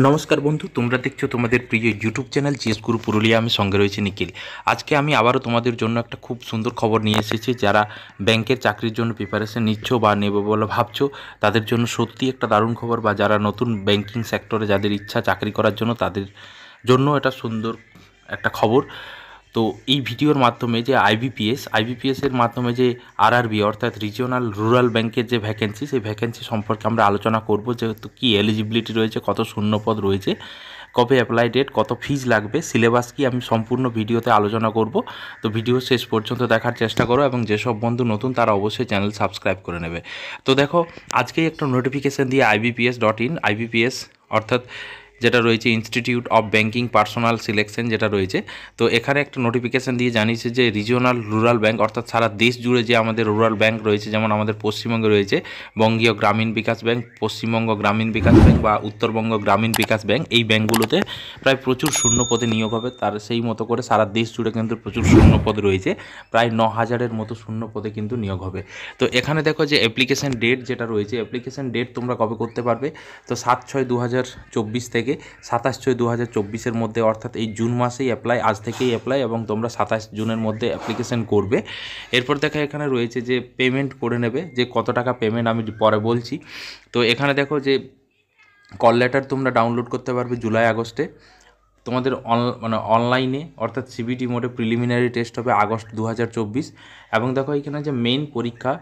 নমস্কার বন্ধু, তোমরা দেখছো তোমাদের প্রিয় ইউটিউব চ্যানেল জিএস গুরু পুরুলিয়া। আমি সঙ্গে রয়েছে নিখিল। আজকে আমি আবারও তোমাদের জন্য একটা খুব সুন্দর খবর নিয়ে এসেছি। যারা ব্যাংকের চাকরির জন্য প্রিপারেশন নিচ্ছ বা নেবে বলে ভাবছো, তাদের জন্য সত্যি একটা দারুণ খবর। বা যারা নতুন ব্যাংকিং সেক্টরে যাদের ইচ্ছা চাকরি করার জন্য, তাদের জন্য এটা সুন্দর একটা খবর। তো এই ভিডিওর মাধ্যমে যে আইবিপিএসের মাধ্যমে যে আরআরবি অর্থাৎ রিজিওনাল রুরাল ব্যাংকের যে ভ্যাকেন্সি, সেই ভ্যাকেন্সি সম্পর্কে আমরা আলোচনা করব। যেহেতু কী এলিজিবিলিটি রয়েছে, কত শূন্যপদ রয়েছে, কবে অ্যাপ্লাই ডেট, কত ফিজ লাগবে, সিলেবাস কি, আমি সম্পূর্ণ ভিডিওতে আলোচনা করব। তো ভিডিও শেষ পর্যন্ত দেখার চেষ্টা করো এবং যেসব বন্ধু নতুন তারা অবশ্যই চ্যানেল সাবস্ক্রাইব করে নেবে। তো দেখো, আজকেই একটা নোটিফিকেশান দিয়ে আইবিপিএস অর্থাৎ যেটা রয়েছে institute of banking personal selection যেটা রয়েছে, তো এখানে একটা নোটিফিকেশান দিয়ে জানিয়েছে যে রিজিওনাল রুরাল ব্যাংক অর্থাৎ সারা দেশ জুড়ে যে আমাদের রুরাল ব্যাংক রয়েছে, যেমন আমাদের পশ্চিমবঙ্গে রয়েছে বঙ্গীয় গ্রামীণ বিকাশ ব্যাংক, পশ্চিমবঙ্গ গ্রামীণ বিকাশ ব্যাংক বা উত্তরবঙ্গ গ্রামীণ বিকাশ ব্যাংক, এই ব্যাংকগুলোতে প্রায় প্রচুর শূন্যপদে নিয়োগ হবে। তার সেই মতো করে সারা দেশ জুড়ে কিন্তু প্রচুর শূন্যপদ রয়েছে, প্রায় 9,000-এর মতো শূন্যপদে কিন্তু নিয়োগ হবে। তো এখানে দেখো যে অ্যাপ্লিকেশান ডেট যেটা রয়েছে, অ্যাপ্লিকেশান ডেট তোমরা কবে করতে পারবে, তো 7/6/2024 থেকে 27/6/2024-এর মধ্যে, অর্থাৎ এই জুন মাসেই অ্যাপ্লাই, আজ থেকেই অ্যাপ্লাই, এবং তোমরা 27 জুনের মধ্যে অ্যাপ্লিকেশন করবে। এরপর দেখো এখানে রয়েছে যে পেমেন্ট করে নেবে, যে কত টাকা পেমেন্ট আমি পরে বলছি। তো এখানে দেখো যে কল লেটার তোমরা ডাউনলোড করতে পারবে জুলাই আগস্টে তোমাদের অনলাইনে, অর্থাৎ সিবিটি মোডে প্রিলিমিনারি টেস্ট হবে আগস্ট 2024। এবং দেখো এখানে যে মেইন পরীক্ষা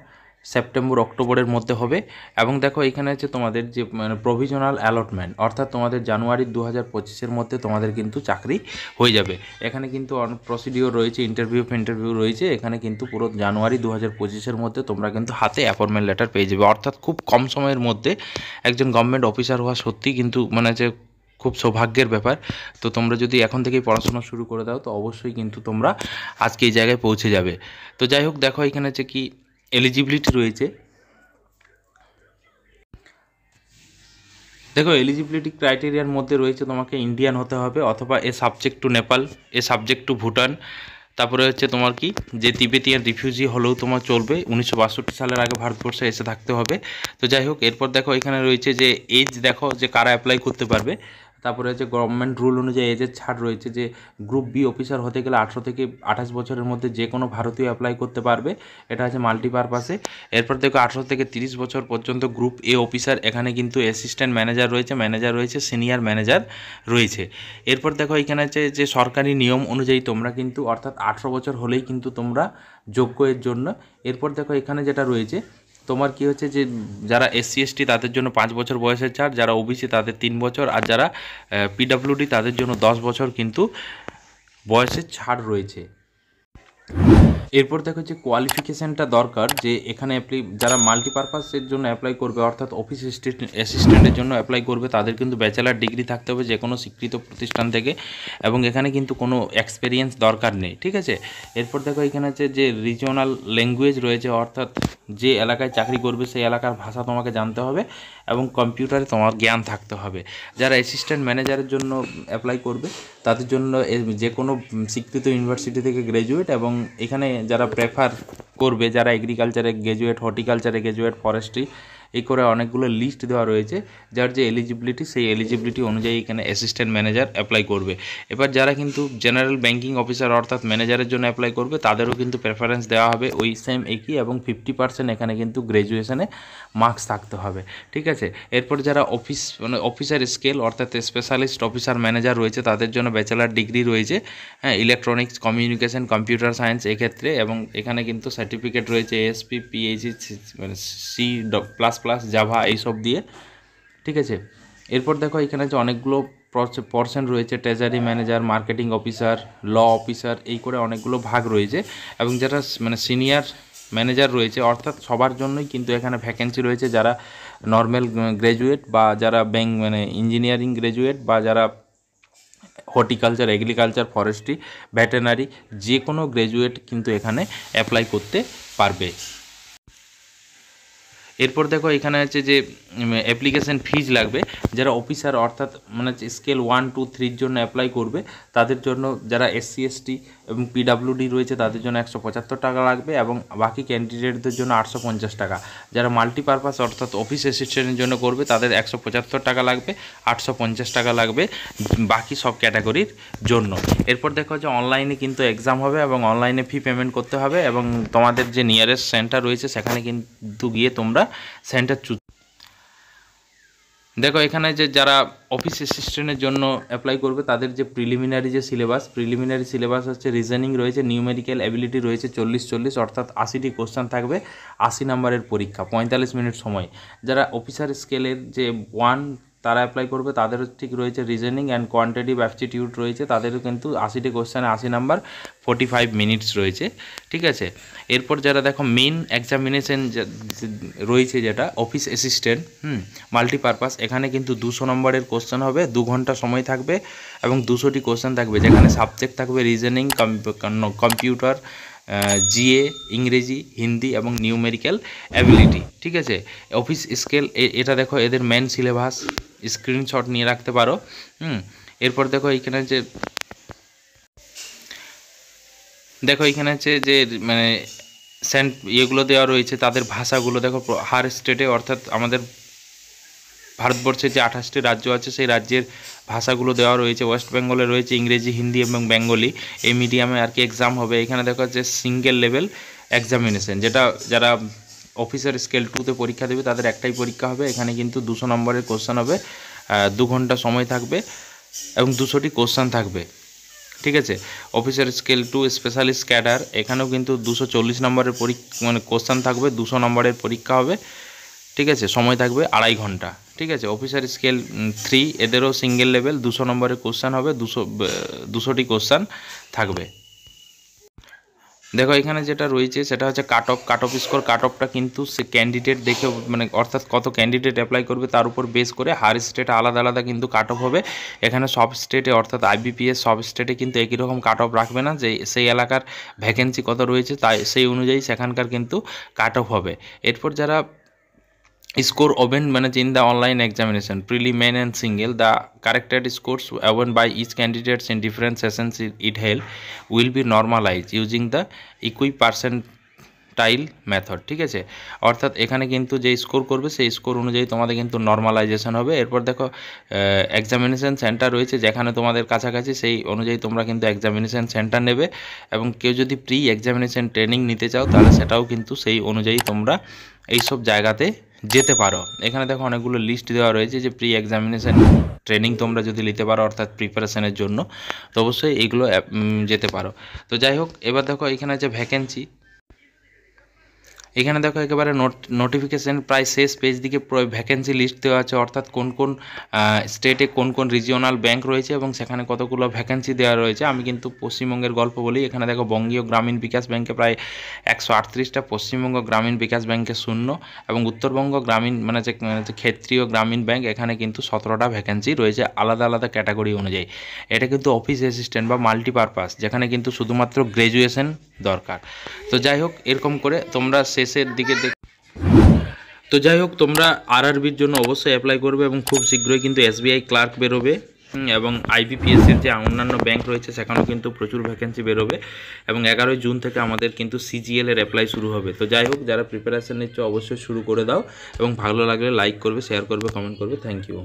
সেপ্টেম্বর অক্টোবরের মধ্যে হবে। এবং দেখো এখানে হচ্ছে তোমাদের যে প্রভিশনাল অ্যালটমেন্ট, অর্থাৎ তোমাদের জানুয়ারি 2025-এর মধ্যে তোমাদের কিন্তু চাকরি হয়ে যাবে। এখানে কিন্তু প্রসিডিওর রয়েছে, ইন্টারভিউ রয়েছে। এখানে কিন্তু পুরো জানুয়ারি 2025-এর মধ্যে তোমরা কিন্তু হাতে অ্যাপয়েন্টমেন্ট লেটার পেয়ে যাবে, অর্থাৎ খুব কম সময়ের মধ্যে একজন গভর্নমেন্ট অফিসার হওয়া সত্যি কিন্তু যে খুব সৌভাগ্যের ব্যাপার। তো তোমরা যদি এখন থেকেই পড়াশোনা শুরু করে দাও, তো অবশ্যই কিন্তু তোমরা আজকে এই জায়গায় পৌঁছে যাবে। তো যাই হোক, দেখো এখানে যে কি এলিজিবিলিটি রয়েছে, দেখো এলিজিবিলিটি ক্রাইটেরিয়ার মধ্যে রয়েছে তোমাকে ইন্ডিয়ান হতে হবে, অথবা subject to Nepal, subject to Bhutan. তারপরে হচ্ছে তোমার কি যে তিবেতিয়ান রিফিউজি হলেও তোমার চলবে, 1962 সালের আগে ভারতবর্ষে এসে থাকতে হবে। তো যাই হোক, এরপর দেখো এখানে রয়েছে যে এজ, দেখো যে কারা অ্যাপ্লাই করতে পারবে। তারপরে হচ্ছে গভর্নমেন্ট রুল অনুযায়ী এজের ছাড় রয়েছে, যে গ্রুপ বি অফিসার হতে গেলে 18 থেকে 28 বছরের মধ্যে যে কোনো ভারতীয় অ্যাপ্লাই করতে পারবে, এটা আছে মাল্টিপারপাসে। এরপর দেখো 18 থেকে 30 বছর পর্যন্ত গ্রুপ এ অফিসার, এখানে কিন্তু অ্যাসিস্ট্যান্ট ম্যানেজার রয়েছে, সিনিয়র ম্যানেজার রয়েছে। এরপর দেখো এখানে আছে যে সরকারি নিয়ম অনুযায়ী তোমরা কিন্তু, অর্থাৎ 18 বছর হলেই কিন্তু তোমরা যোগ্য এর জন্য। এরপর দেখো এখানে যেটা রয়েছে তোমার কি হচ্ছে, যে যারা SC/ST তাদের জন্য 5 বছর বয়সের ছাড়, যারা ওবিসি তাদের 3 বছর, আর যারা PWD তাদের জন্য 10 বছর কিন্তু বয়সের ছাড় রয়েছে। এরপর দেখো যে কোয়ালিফিকেশানটা দরকার, যে এখানে যারা মাল্টিপারপাসের জন্য অ্যাপ্লাই করবে, অর্থাৎ অফিস অ্যাসিস্ট্যান্টের জন্য অ্যাপ্লাই করবে, তাদের কিন্তু ব্যাচেলার ডিগ্রি থাকতে হবে যে কোনো স্বীকৃত প্রতিষ্ঠান থেকে, এবং এখানে কিন্তু কোনো এক্সপেরিয়েন্স দরকার নেই, ঠিক আছে। এরপর দেখো এখানে হচ্ছে যে রিজিওনাল ল্যাঙ্গুয়েজ রয়েছে, অর্থাৎ যে এলাকায় চাকরি করবে সেই এলাকার ভাষা তোমাকে জানতে হবে, এবং কম্পিউটারে তোমার জ্ঞান থাকতে হবে। যারা অ্যাসিস্ট্যান্ট ম্যানেজারের জন্য অ্যাপ্লাই করবে, তাদের জন্য যে কোনো স্বীকৃত ইউনিভার্সিটি থেকে গ্র্যাজুয়েট, এবং এখানে যারা প্রেফার করবে, যারা এগ্রিকালচারে গ্র্যাজুয়েট, হর্টিকালচারে গ্র্যাজুয়েট, ফরেস্ট্রি, এই করে অনেকগুলো লিস্ট দেওয়া রয়েছে, যার যে এলিজিবিলিটি, সেই এলিজিবিলিটি অনুযায়ী এখানে অ্যাসিস্ট্যান্ট ম্যানেজার অ্যাপ্লাই করবে। এবার যারা কিন্তু জেনারেল ব্যাংকিং অফিসার অর্থাৎ ম্যানেজারের জন্য অ্যাপ্লাই করবে, তাদেরও কিন্তু প্রেফারেন্স দেওয়া হবে ওই সেম একই, এবং 50% এখানে কিন্তু গ্র্যাজুয়েশনে মার্কস থাকতে হবে, ঠিক আছে। এরপর যারা অফিসার স্কেল অর্থাৎ স্পেশালিস্ট অফিসার ম্যানেজার রয়েছে, তাদের জন্য ব্যাচেলার ডিগ্রি রয়েছে, হ্যাঁ, ইলেকট্রনিক্স, কমিউনিকেশন, কম্পিউটার সায়েন্স এক্ষেত্রে, এবং এখানে কিন্তু সার্টিফিকেট রয়েছে ASP, PhD, C++, জাভা এইসব দিয়ে, ঠিক আছে। এরপর দেখো এখানে যে অনেকগুলো পর্সন রয়েছে, treasury manager, marketing officer, law officer, এই করে অনেকগুলো ভাগ রয়েছে। এবং যারা সিনিয়র ম্যানেজার রয়েছে, অর্থাৎ সবার জন্যই কিন্তু এখানে ভ্যাকেন্সি রয়েছে, যারা নর্মাল গ্র্যাজুয়েট, বা যারা ইঞ্জিনিয়ারিং গ্র্যাজুয়েট, বা যারা হর্টিকালচার, এগ্রিকালচার, ফরেস্ট্রি, ভেটেনারি, যে কোনো গ্র্যাজুয়েট কিন্তু এখানে অ্যাপ্লাই করতে পারবে। এরপর দেখো এখানে আছে যে অ্যাপ্লিকেশন ফিজ লাগবে, যারা অফিসার অর্থাৎ মানে স্কেল 1, 2, 3 জন্য অ্যাপ্লাই করবে তাদের জন্য, যারা SC ST এবং PWD রয়েছে তাদের জন্য 175 টাকা লাগবে, এবং বাকি ক্যান্ডিডেটদের জন্য 850 টাকা। যারা মাল্টিপারপাস অর্থাৎ অফিস অ্যাসিস্ট্যান্টের জন্য করবে তাদের 175 টাকা লাগবে, 850 টাকা লাগবে বাকি সব ক্যাটাগরির জন্য। এরপর দেখো যে অনলাইনে কিন্তু এক্সাম হবে এবং অনলাইনে ফি পেমেন্ট করতে হবে, এবং তোমাদের যে নিয়ারেস্ট সেন্টার রয়েছে সেখানে কিন্তু গিয়ে তোমরা সেন্টার দেখো এখানে যে যারা অফিস অ্যাসিস্ট্যান্টের জন্য অ্যাপ্লাই করবে তাদের যে প্রিলিমিনারি সিলেবাস হচ্ছে রিজনিং রয়েছে, নিউমেরিক্যাল অ্যাবিলিটি রয়েছে 40-40 অর্থাৎ 80টি কোশ্চেন থাকবে, 80 নম্বরের পরীক্ষা, 45 মিনিট সময়। যারা অফিসার স্কেলের যে 1 তারা অ্যাপ্লাই করবে তাদেরও ঠিক রয়েছে রিজনিং অ্যান্ড কোয়ান্টিটিভ অ্যাপটিটিউড রয়েছে, তাদেরও কিন্তু 80টি কোশ্চেনে 80 নাম্বার, 45 মিনিটস রয়েছে, ঠিক আছে। এরপর যারা দেখো মেইন এক্সামিনেশন রয়েছে যেটা অফিস অ্যাসিস্ট্যান্ট মাল্টিপারপাস, এখানে কিন্তু 200 নম্বরের কোশ্চেন হবে, 2 ঘন্টা সময় থাকবে এবং 200টি কোশ্চেন থাকবে, যেখানে সাবজেক্ট থাকবে রিজনিং, কম্পিউটার, GA, ইংরেজি, হিন্দি এবং নিউমেরিক্যাল অ্যাবিলিটি, ঠিক আছে। অফিস স্কেল এটা দেখো এদের মেন সিলেবাস, স্ক্রিনশট নিয়ে রাখতে পারো। এরপর দেখো এইখানে যে মানে ইয়েগুলো দেওয়া রয়েছে, তাদের ভাষাগুলো দেখো হার স্টেটে অর্থাৎ আমাদের ভারতবর্ষের যে 28টি রাজ্য আছে সেই রাজ্যের ভাষাগুলো দেওয়া রয়েছে। ওয়েস্ট বেঙ্গলে রয়েছে ইংরেজি, হিন্দি এবং বেঙ্গলি, এই মিডিয়ামে আর কি এক্সাম হবে। এখানে দেখো যে সিঙ্গেল লেভেল এক্সামিনেশন, যেটা যারা অফিসার স্কেল 2তে পরীক্ষা দেবে তাদের একটাই পরীক্ষা হবে, এখানে কিন্তু 200 নম্বরের কোশ্চেন হবে, 2 ঘন্টা সময় থাকবে এবং 200টি কোশ্চেন থাকবে, ঠিক আছে। অফিসার স্কেল 2 স্পেশালিস্ট ক্যাডার, এখানেও কিন্তু 240 নম্বরের মানে কোশ্চেন থাকবে, 200 নম্বরের পরীক্ষা হবে, ঠিক আছে, সময় থাকবে 2.5 ঘন্টা, ঠিক আছে। অফিসার স্কেল 3 এদেরও সিঙ্গেল লেভেল, 200 নম্বরের কোশ্চেন হবে, 200টি কোশ্চেন থাকবে। দেখো এখানে যেটা রয়েছে সেটা হচ্ছে কাট অফ স্কোর। কাট অফটা কিন্তু সে ক্যান্ডিডেট দেখে, মানে অর্থাৎ কত ক্যান্ডিডেট অ্যাপ্লাই করবে তার উপর বেস করে হার স্টেটে আলাদা আলাদা কিন্তু কাট অফ হবে। এখানে সব স্টেটে অর্থাৎ IBPS সব স্টেটে কিন্তু একই রকম কাট অফ রাখবে না, যে সেই এলাকার ভ্যাকেন্সি কত রয়েছে তাই সেই অনুযায়ী সেখানকার কিন্তু কাট অফ হবে। এরপর যারা score obtained managed in the online examination preliminary and single, the corrected scores obtained by each candidates in different sessions it held will be normalized using the equipercentile method, ঠিক আছে। অর্থাৎ এখানে কিন্তু যে score করবে সেই স্কোর অনুযায়ী তোমাদের কিন্তু নর্মালাইজেশন হবে। এরপর দেখো এক্সামিনেশন সেন্টার রয়েছে যেখানে তোমাদের কাছাকাছি, সেই অনুযায়ী তোমরা কিন্তু এক্সামিনেশন সেন্টার নেবে, এবং কেউ যদি প্রি এক্সামিনেশন ট্রেনিং নিতে চাও তাহলে সেটাও কিন্তু সেই অনুযায়ী তোমরা এইসব জায়গাতে যেতে পারো। এখানে দেখো অনেকগুলো লিস্ট দেওয়া রয়েছে যে প্রি এক্সামিনেশন ট্রেনিং তোমরা যদি নিতে পারো অর্থাৎ প্রিপারেশনের জন্য, তো অবশ্যই এইগুলো যেতে পারো। তো যাই হোক, এবার দেখো এখানে যে ভ্যাকেন্সি, এখানে দেখো একেবারে নোটিফিকেশান প্রায় শেষ পেজ দিকে ভ্যাকেন্সি লিস্ট দেওয়া আছে, অর্থাৎ কোন কোন স্টেটে কোন কোন রিজিওনাল ব্যাংক রয়েছে এবং সেখানে কতগুলো ভ্যাকেন্সি দেওয়া রয়েছে। আমি কিন্তু পশ্চিমবঙ্গের গল্প বলি। এখানে দেখো বঙ্গীয় গ্রামীণ বিকাশ ব্যাংকে প্রায় 138টা, পশ্চিমবঙ্গ গ্রামীণ বিকাশ ব্যাংকে 0, এবং উত্তরবঙ্গ গ্রামীণ মানে যে ক্ষেত্রীয় গ্রামীণ ব্যাংক, এখানে কিন্তু 17টা ভ্যাকেন্সি রয়েছে আলাদা আলাদা ক্যাটাগরি অনুযায়ী। এটা কিন্তু অফিস অ্যাসিস্ট্যান্ট বা মাল্টিপারপাস, যেখানে কিন্তু শুধুমাত্র গ্র্যাজুয়েশন দরকার। তো যাই হোক, এরকম করে তোমরা শেষের দিকে তো যাই হোক তোমরা RRBর জন্য অবশ্যই অ্যাপ্লাই করবে, এবং খুব শীঘ্রই কিন্তু SBI ক্লার্ক বেরোবে, এবং IBPSের যে অন্যান্য ব্যাংক রয়েছে সেখানেও কিন্তু প্রচুর ভ্যাকেন্সি বেরোবে, এবং 11 জুন থেকে আমাদের কিন্তু CGL এর অ্যাপ্লাই শুরু হবে। তো যাই হোক, যারা প্রিপারেশান নিচ্ছ অবশ্যই শুরু করে দাও, এবং ভালো লাগলে লাইক করবে, শেয়ার করবে, কমেন্ট করবে। Thank you.